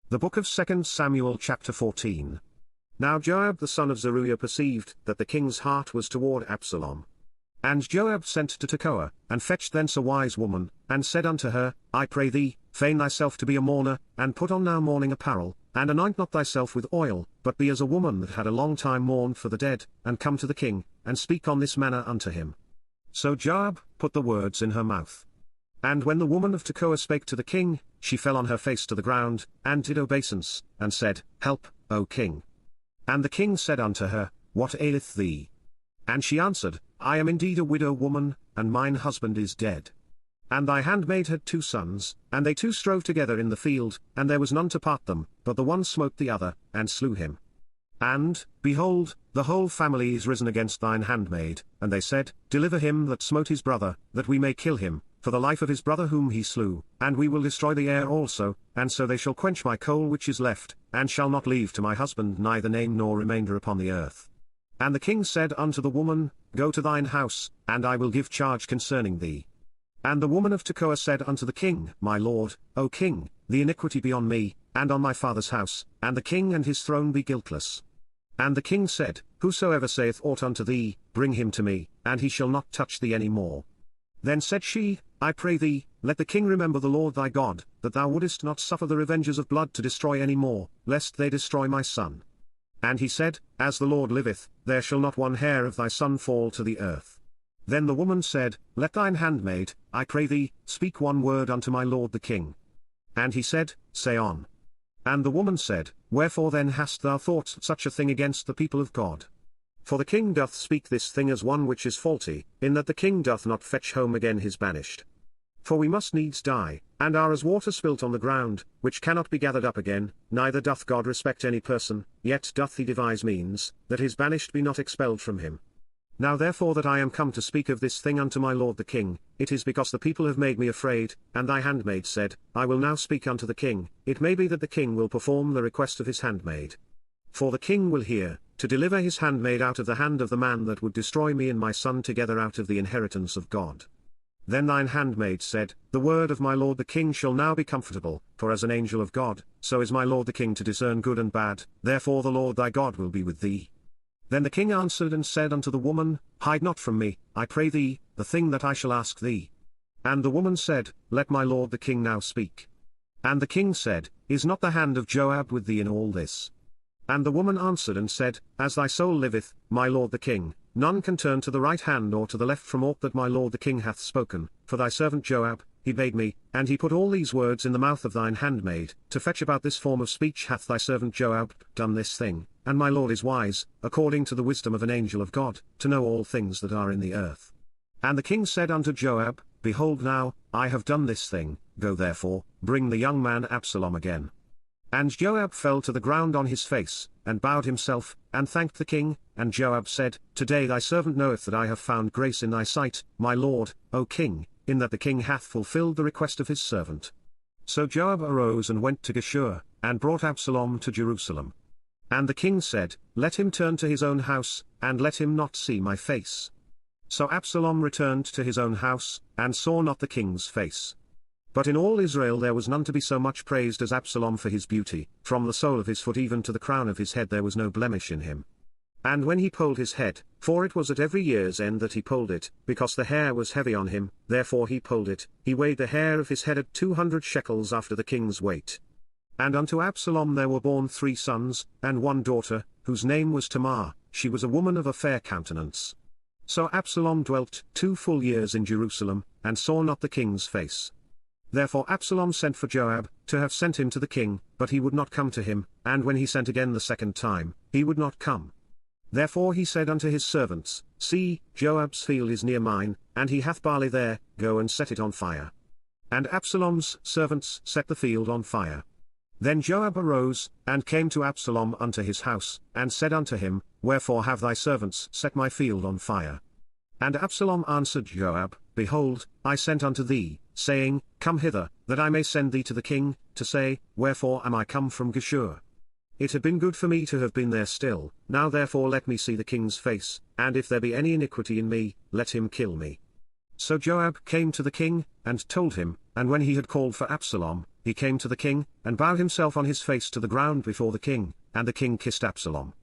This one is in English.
The book of 2 Samuel chapter 14. Now Joab the son of Zeruiah perceived that the king's heart was toward Absalom. And Joab sent to Tekoa, and fetched thence a wise woman, and said unto her, I pray thee, feign thyself to be a mourner, and put on now mourning apparel, and anoint not thyself with oil, but be as a woman that had a long time mourned for the dead, and come to the king, and speak on this manner unto him. So Joab put the words in her mouth. And when the woman of Tekoa spake to the king, she fell on her face to the ground, and did obeisance, and said, Help, O king. And the king said unto her, What aileth thee? And she answered, I am indeed a widow woman, and mine husband is dead. And thy handmaid had 2 sons, and they 2 strove together in the field, and there was none to part them, but the one smote the other, and slew him. And, behold, the whole family is risen against thine handmaid, and they said, Deliver him that smote his brother, that we may kill him, for the life of his brother whom he slew, and we will destroy the heir also, and so they shall quench my coal which is left, and shall not leave to my husband neither name nor remainder upon the earth. And the king said unto the woman, Go to thine house, and I will give charge concerning thee. And the woman of Tekoa said unto the king, My lord, O king, the iniquity be on me, and on my father's house, and the king and his throne be guiltless. And the king said, Whosoever saith aught unto thee, bring him to me, and he shall not touch thee any more. Then said she, I pray thee, let the king remember the Lord thy God, that thou wouldest not suffer the revengers of blood to destroy any more, lest they destroy my son. And he said, As the Lord liveth, there shall not one hair of thy son fall to the earth. Then the woman said, Let thine handmaid, I pray thee, speak one word unto my lord the king. And he said, Say on. And the woman said, Wherefore then hast thou thought such a thing against the people of God? For the king doth speak this thing as one which is faulty, in that the king doth not fetch home again his banished. For we must needs die, and are as water spilt on the ground, which cannot be gathered up again, neither doth God respect any person, yet doth he devise means, that his banished be not expelled from him. Now therefore that I am come to speak of this thing unto my lord the king, it is because the people have made me afraid, and thy handmaid said, I will now speak unto the king, it may be that the king will perform the request of his handmaid. For the king will hear, to deliver his handmaid out of the hand of the man that would destroy me and my son together out of the inheritance of God. Then thine handmaid said, The word of my lord the king shall now be comfortable, for as an angel of God, so is my lord the king to discern good and bad, therefore the Lord thy God will be with thee. Then the king answered and said unto the woman, Hide not from me, I pray thee, the thing that I shall ask thee. And the woman said, Let my lord the king now speak. And the king said, Is not the hand of Joab with thee in all this? And the woman answered and said, As thy soul liveth, my lord the king, none can turn to the right hand or to the left from aught that my lord the king hath spoken, for thy servant Joab, he bade me, and he put all these words in the mouth of thine handmaid, to fetch about this form of speech hath thy servant Joab done this thing, and my lord is wise, according to the wisdom of an angel of God, to know all things that are in the earth. And the king said unto Joab, Behold now, I have done this thing, go therefore, bring the young man Absalom again. And Joab fell to the ground on his face, and bowed himself, and thanked the king, and Joab said, Today thy servant knoweth that I have found grace in thy sight, my lord, O king, in that the king hath fulfilled the request of his servant. So Joab arose and went to Geshur, and brought Absalom to Jerusalem. And the king said, Let him turn to his own house, and let him not see my face. So Absalom returned to his own house, and saw not the king's face. But in all Israel there was none to be so much praised as Absalom for his beauty, from the sole of his foot even to the crown of his head there was no blemish in him. And when he polled his head, for it was at every year's end that he polled it, because the hair was heavy on him, therefore he polled it, he weighed the hair of his head at 200 shekels after the king's weight. And unto Absalom there were born 3 sons, and 1 daughter, whose name was Tamar, she was a woman of a fair countenance. So Absalom dwelt 2 full years in Jerusalem, and saw not the king's face. Therefore Absalom sent for Joab, to have sent him to the king, but he would not come to him, and when he sent again the second time, he would not come. Therefore he said unto his servants, See, Joab's field is near mine, and he hath barley there, go and set it on fire. And Absalom's servants set the field on fire. Then Joab arose, and came to Absalom unto his house, and said unto him, Wherefore have thy servants set my field on fire? And Absalom answered Joab, Behold, I sent unto thee, saying, Come hither, that I may send thee to the king, to say, Wherefore am I come from Geshur? It had been good for me to have been there still, now therefore let me see the king's face, and if there be any iniquity in me, let him kill me. So Joab came to the king, and told him, and when he had called for Absalom, he came to the king, and bowed himself on his face to the ground before the king, and the king kissed Absalom.